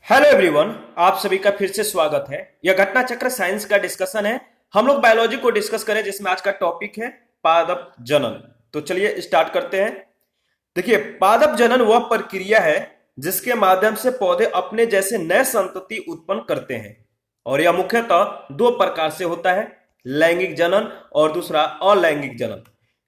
Hello everyone, आप सभी का फिर से स्वागत है। यह घटना चक्र साइंस का डिस्कशन है। हम लोग बायोलॉजी को डिस्कस करें, जिसमें आज का टॉपिक है पादप जनन। तो चलिए स्टार्ट करते हैं। देखिए, पादप जनन वह प्रक्रिया है जिसके माध्यम से पौधे अपने जैसे नए संतति उत्पन्न करते हैं, और यह मुख्यतः दो प्रकार से होता है, लैंगिक जनन और दूसरा अलैंगिक जनन।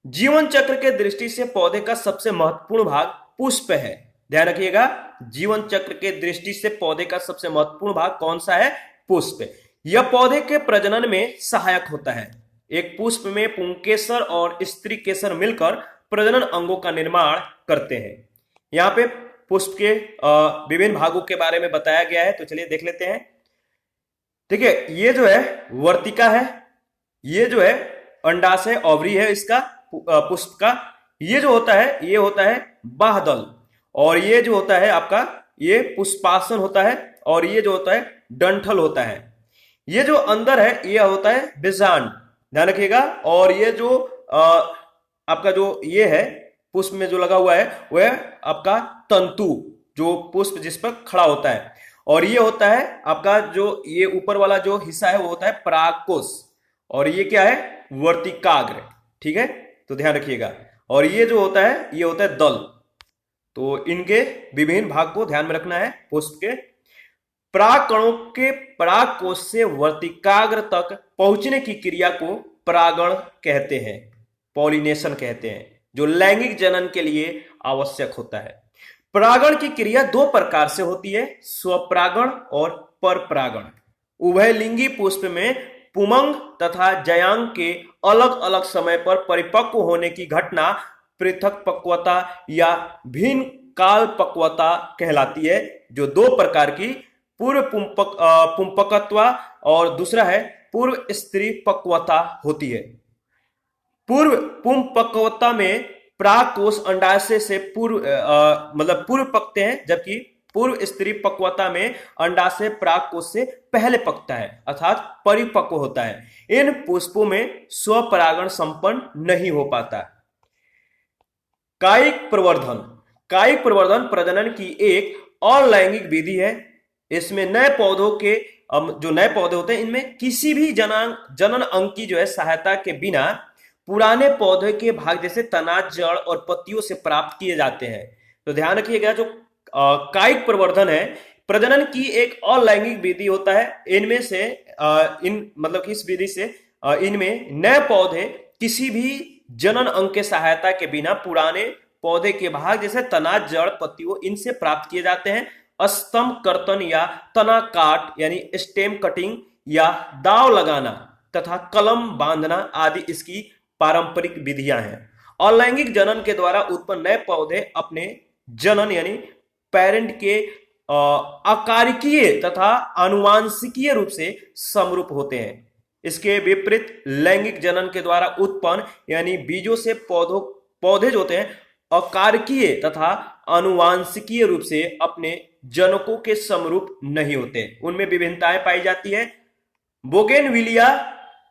जीवन चक्र के दृष्टि से पौधे का सबसे महत्वपूर्ण भाग पुष्प है। ध्यान रखिएगा, जीवन चक्र के दृष्टि से पौधे का सबसे महत्वपूर्ण भाग कौन सा है? पुष्प। यह पौधे के प्रजनन में सहायक होता है। एक पुष्प में पुंकेसर और स्त्री केसर मिलकर प्रजनन अंगों का निर्माण करते हैं। यहाँ पे पुष्प के विभिन्न भागों के बारे में बताया गया है, तो चलिए देख लेते हैं। देखिए, ये जो है वर्तिका है, ये जो है अंडाशय ओवरी है इसका, पुष्प का। ये जो होता है ये होता है बाह्यदल, और ये जो होता है आपका ये पुष्पासन होता है, और ये जो होता है डंठल होता है। ये जो अंदर है ये होता है बीजांड, ध्यान रखिएगा। और ये जो आपका जो ये है पुष्प में जो लगा हुआ है वह आपका तंतु, जो पुष्प जिस पर खड़ा होता है। और ये होता है आपका जो ये ऊपर वाला जो हिस्सा है वो होता है परागकोश, और ये क्या है? वर्तिकाग्र। ठीक है, तो ध्यान रखिएगा। और ये जो होता है ये होता है दल। तो इनके विभिन्न भाग को ध्यान में रखना है। पुष्प के परागकणों के परागकोश से वर्तिकाग्र तक पहुंचने की क्रिया को परागण कहते हैं, पॉलिनेशन कहते हैं, जो लैंगिक जनन के लिए आवश्यक होता है। परागण की क्रिया दो प्रकार से होती है, स्वपरागण और परपरागण। उभयलिंगी पुष्प में पुमंग तथा जयांग के अलग अलग समय पर परिपक्व होने की घटना पृथक पक्वता या भिन्न काल पक्वता कहलाती है, जो दो प्रकार की, पूर्व पुंपकत्व और दूसरा है पूर्व स्त्री पक्वता होती है। पूर्व पुंपकवता में प्राकोश अंडाशय से पूर्व पकते हैं, जबकि पूर्व स्त्री पक्वता में अंडाशय प्राकोश से पहले पकता है, अर्थात परिपक्व होता है। इन पुष्पों में स्वपरागण संपन्न नहीं हो पाता। कायिक प्रवर्धन। कायिक प्रवर्धन प्रजनन की एक अलैंगिक विधि है। इसमें नए पौधों के जो नए पौधे होते हैं इनमें किसी भी जनन अंग की जो है सहायता के बिना पुराने पौधे के भाग जैसे तना, जड़ और पत्तियों से प्राप्त किए जाते हैं। तो ध्यान रखिएगा, जो कायिक प्रवर्धन है प्रजनन की एक अलैंगिक विधि होता है। इनमें से इस विधि से इनमें नए पौधे किसी भी जनन अंग के सहायता के बिना पुराने पौधे के भाग जैसे तना, जड़, पत्तियों इनसे प्राप्त किए जाते हैं। स्तंभ कर्तन या तना काट यानी स्टेम कटिंग या दाव लगाना तथा कलम बांधना आदि इसकी पारंपरिक विधियां हैं। अलैंगिक जनन के द्वारा उत्पन्न नए पौधे अपने जनन यानी पेरेंट के अकारिकीय तथा आनुवांशिकीय रूप से समरूप होते हैं। इसके विपरीत लैंगिक जनन के द्वारा उत्पन्न यानी बीजों से पौधे जो होते हैं अकारकीय तथा आनुवांशिकीय रूप से अपने जनकों के समरूप नहीं होते, उनमें विभिन्नताएं पाई जाती है। बोगेनविलिया,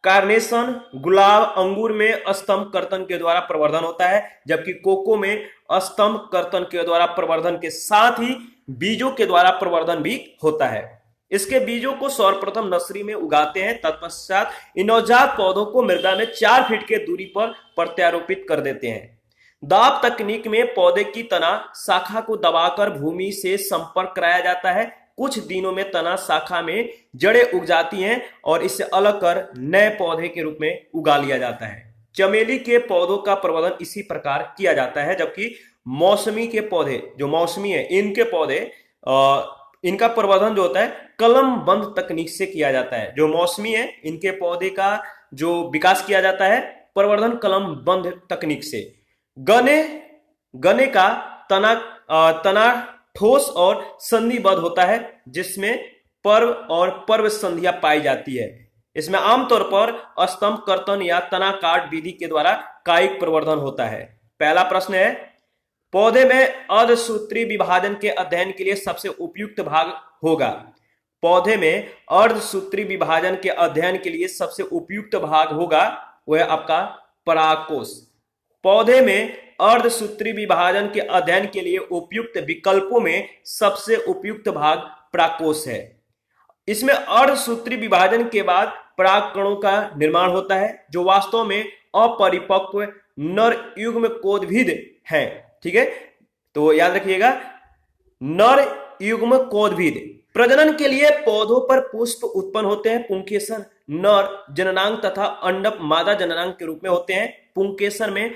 कार्नेशन, गुलाब, अंगूर में स्तंभ कर्तन के द्वारा प्रवर्धन होता है, जबकि कोको में स्तंभ कर्तन के द्वारा प्रवर्धन के साथ ही बीजों के द्वारा प्रवर्धन भी होता है। इसके बीजों को सर्वप्रथम नर्सरी में उगाते हैं, तत्पश्चात इन नवजात पौधों को मृदा में 4 फीट के दूरी पर प्रत्यारोपित कर देते हैं। दाब तकनीक में पौधे की तना शाखा को दबाकर भूमि से संपर्क कराया जाता है। कुछ दिनों में तना शाखा में जड़ें उग जाती हैं और इसे अलग कर नए पौधे के रूप में उगा लिया जाता है। चमेली के पौधों का प्रवर्धन इसी प्रकार किया जाता है, जबकि मौसमी के पौधे, जो मौसमी है इनके पौधे इनका प्रवर्धन जो होता है कलम बंद तकनीक से किया जाता है। जो मौसमी है इनके पौधे का जो विकास किया जाता है प्रवर्धन कलम बंद तकनीक से। गने का तना ठोस और संधिबद्ध होता है, जिसमें पर्व और पर्व संधियां पाई जाती है। इसमें आमतौर पर स्तंभ कर्तन या तना काट विधि के द्वारा कायिक प्रवर्धन होता है। पहला प्रश्न है, पौधे में अर्धसूत्री विभाजन के अध्ययन के लिए सबसे उपयुक्त भाग होगा। पौधे में अर्धसूत्री विभाजन के अध्ययन के लिए सबसे उपयुक्त भाग होगा वह आपका परागकोश। पौधे में अर्धसूत्री विभाजन के अध्ययन के लिए उपयुक्त विकल्पों में सबसे उपयुक्त भाग प्राकोष है। इसमें अर्धसूत्री विभाजन के बाद पराग कणों का निर्माण होता है जो वास्तव में अपरिपक्व नर युग्म कोदभिद है। ठीक है, तो याद रखिएगा, नर युग्म कोदभिद। प्रजनन के लिए पौधों पर पुष्प उत्पन्न होते हैं। पुंकेसर नर जननांग तथा अंडप मादा जननांग के रूप में होते हैं। पुंकेसर में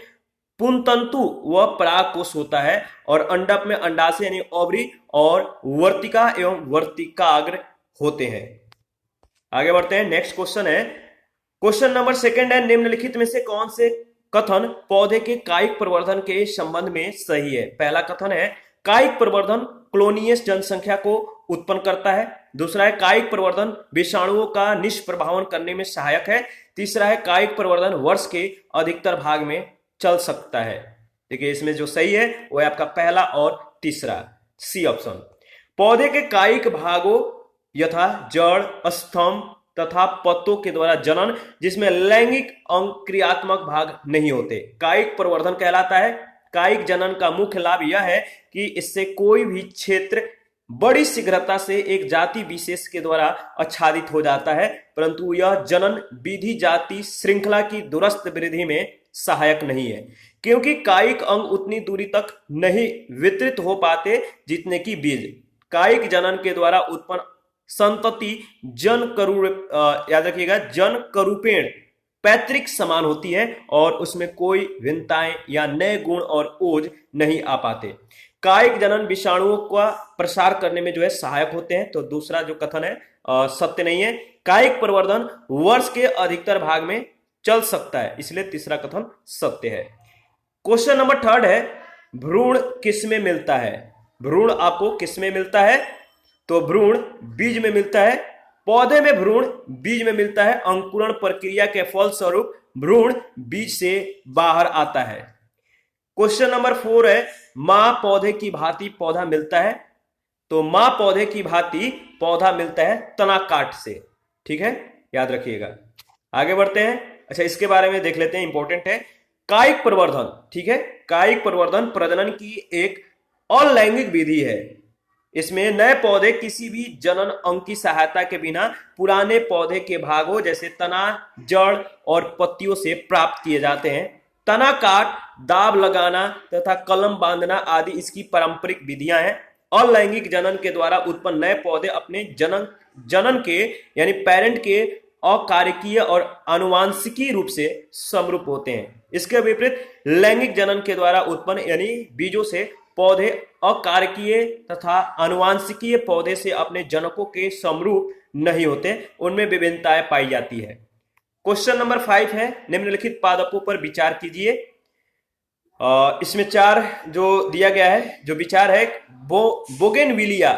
पुंतंतु व परागकोश होता है और अंडप में अंडाशय यानी ओवरी और वर्तिका एवं वर्तिकाग्र होते हैं। आगे बढ़ते हैं, नेक्स्ट क्वेश्चन है, क्वेश्चन नंबर 2 है, निम्नलिखित में से कौन से कथन पौधे के कायिक प्रवर्धन के संबंध में सही है? पहला कथन है कायिक प्रवर्धन क्लोनियस जनसंख्या को उत्पन्न करता है। दूसरा है कायिक प्रवर्धन विषाणुओं का निष्प्रभावन करने में सहायक है। तीसरा है कायिक प्रवर्धन वर्ष के अधिकतर भाग में चल सकता है। देखिए इसमें जो सही है वो है आपका पहला और तीसरा, सी ऑप्शन। पौधे के कायिक भागों यथा जड़, स्तंभ तथा पत्तों के द्वारा जनन जिसमें लैंगिक अंग क्रियात्मक भाग नहीं होते, कायिक प्रवर्धन कहलाता है। कायिक जनन का मुख्य लाभ यह है कि इससे कोई भी क्षेत्र बड़ी शीघ्रता से एक जाति विशेष के द्वारा आच्छादित हो जाता है, परंतु यह जनन विधि जाति श्रृंखला की दूरस्थ वृद्धि में सहायक नहीं है, क्योंकि कायिक अंग उतनी दूरी तक नहीं वितरित हो पाते जितने की बीज। कायिक जनन के द्वारा उत्पन्न संतति याद रखिएगा, जन करूपेण पैतृक समान होती है और उसमें कोई भिन्नताएं या नए गुण और ओज नहीं आ पाते। कायिक जनन विषाणुओं का प्रसार करने में जो है सहायक होते हैं, तो दूसरा जो कथन है सत्य नहीं है। कायिक प्रवर्धन वर्ष के अधिकतर भाग में चल सकता है, इसलिए तीसरा कथन सत्य है। क्वेश्चन नंबर 3 है, भ्रूण किसमें मिलता है? भ्रूण आपको किसमें मिलता है? तो भ्रूण बीज में मिलता है। पौधे में भ्रूण बीज में मिलता है। अंकुरण प्रक्रिया के फलस्वरूप भ्रूण बीज से बाहर आता है। क्वेश्चन नंबर 4 है, मां पौधे की भांति पौधा मिलता है। तो मां पौधे की भांति पौधा मिलता है तना काट से। ठीक है, याद रखिएगा। आगे बढ़ते हैं। अच्छा, इसके बारे में देख लेते हैं, इंपॉर्टेंट है। कायिक प्रवर्धन, ठीक है, कायिक प्रवर्धन प्रजनन की एक अलैंगिक विधि है। इसमें नए पौधे किसी भी जनन अंग की सहायता के बिना पुराने पौधे के भागों जैसे तना, जड़ और पत्तियों से प्राप्त किए जाते हैं। तना काट, दाब लगाना तथा कलम बांधना आदि इसकी पारंपरिक विधियां हैं। अलैंगिक जनन के द्वारा उत्पन्न नए पौधे अपने जनन के यानी पेरेंट के अकार्यकीय और आनुवांशिकी रूप से समरूप होते हैं। इसके विपरीत लैंगिक जनन के द्वारा उत्पन्न यानी बीजों से पौधे अकार्यकीय तथा आनुवांशिकीय पौधे से अपने जनकों के समरूप नहीं होते, उनमें विभिन्नताएं पाई जाती है। क्वेश्चन नंबर 5 है, निम्नलिखित पादपों पर विचार कीजिए। इसमें 4 जो दिया गया है, जो विचार है बोगेनविलिया,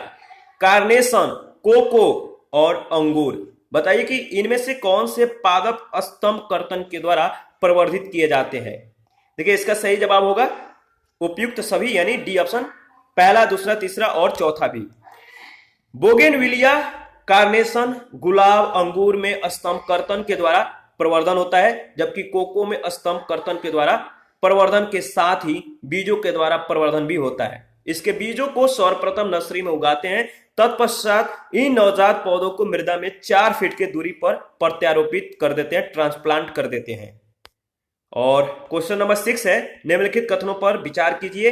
कार्नेशन, कोको और अंगूर। बताइए कि इनमें से कौन से पादप स्तंभ कर्तन के द्वारा प्रवर्धित किए जाते हैं? देखिए इसका सही जवाब होगा उपयुक्त सभी, यानी डी ऑप्शन, पहला, दूसरा, तीसरा और चौथा भी। बोगेनविलिया, कार्नेशन, गुलाब, अंगूर में स्तंभ कर्तन के द्वारा प्रवर्धन होता है, जबकि कोको में स्तंभ कर्तन के द्वारा प्रवर्धन के साथ ही बीजों के द्वारा प्रवर्धन भी होता है। इसके बीजों को सर्वप्रथम नर्सरी में उगाते हैं, तत्पश्चात इन नवजात पौधों को मृदा में 4 फीट की दूरी पर प्रत्यारोपित कर देते हैं, ट्रांसप्लांट कर देते हैं। और क्वेश्चन नंबर 6 है, निम्नलिखित कथनों पर विचार कीजिए।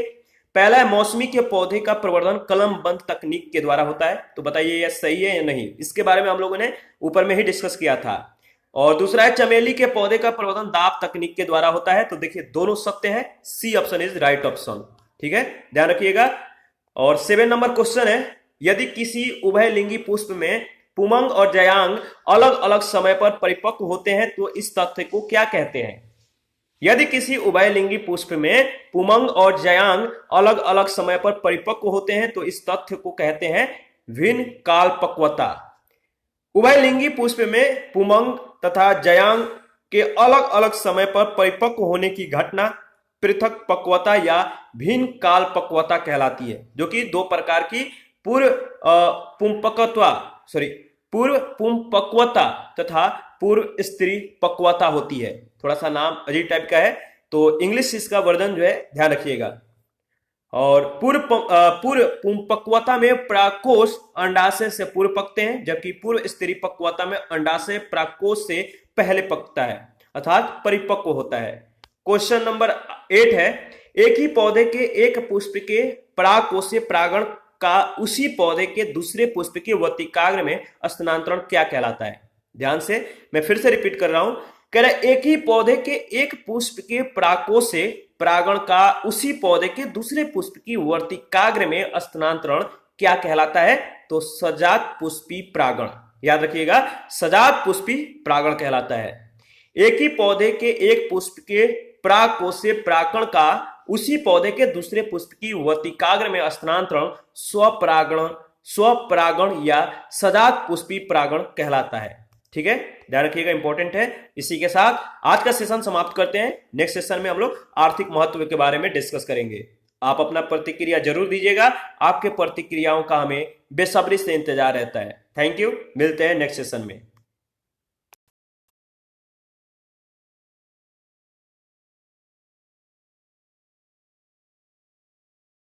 पहला है मौसमी के पौधे का प्रवर्धन कलम बंद तकनीक के द्वारा होता है। तो बताइए यह सही है या नहीं? इसके बारे में हम लोगों ने ऊपर में ही डिस्कस किया था। और दूसरा है चमेली के पौधे का प्रवर्धन दाब तकनीक के द्वारा होता है। तो देखिए दोनों सत्य है, C option is right option. ठीक है, ध्यान रखिएगा। और 7 नंबर क्वेश्चन है, यदि किसी उभयलिंगी पुष्प में पुमंग और जयांग अलग अलग समय पर परिपक्व होते हैं तो इस तथ्य को क्या कहते हैं? यदि किसी उभयलिंगी पुष्प में पुमंग और जयांग अलग अलग समय पर परिपक्व होते हैं तो इस तथ्य को कहते हैं भिन्न कालपक्वता। उभयलिंगी पुष्प में पुमंग तथा जयांग के अलग अलग समय पर परिपक्व होने की घटना पृथक पक्वता या भिन्न कालपक्वता कहलाती है, जो कि 2 प्रकार की पूर्व पुंपक्वता तथा पूर्व स्त्री पक्वता होती है। थोड़ा सा नाम अजीब टाइप का है, तो इंग्लिश इसका वर्जन जो है ध्यान रखिएगा। और पूर्व पक्वता में प्राकोष अंडाशय से पूर्व पकते हैं, जबकि पूर्व स्त्री पक्वता में अंडाशय प्राकोष से पहले पकता है अर्थात परिपक्व होता है। क्वेश्चन नंबर 8 है, एक ही पौधे के एक पुष्प के परागकोशीय परागण का उसी पौधे के दूसरे पुष्प के वर्तिकाग्र में स्थानांतरण क्या कहलाता है। ध्यान से मैं फिर से रिपीट कर रहा हूं, कह रहा है एक ही पौधे के एक पुष्प के परागकोश से परागण का उसी पौधे के दूसरे पुष्प की वर्तिकाग्र में स्थानांतरण क्या कहलाता है, तो सजात पुष्पी परागण। याद रखिएगा, सजात पुष्पी परागण कहलाता है। एक ही पौधे के एक पुष्प के परागकोश से परागण का उसी पौधे के दूसरे पुष्प की वर्तिकाग्र में स्थानांतरण स्वपरागण या सजात पुष्पी परागण कहलाता है। ठीक है, ध्यान रखिएगा, इंपॉर्टेंट है। इसी के साथ आज का सेशन समाप्त करते हैं। नेक्स्ट सेशन में हम लोग आर्थिक महत्व के बारे में डिस्कस करेंगे। आप अपना प्रतिक्रिया जरूर दीजिएगा, आपके प्रतिक्रियाओं का हमें बेसब्री से इंतजार रहता है। थैंक यू, मिलते हैं नेक्स्ट सेशन में।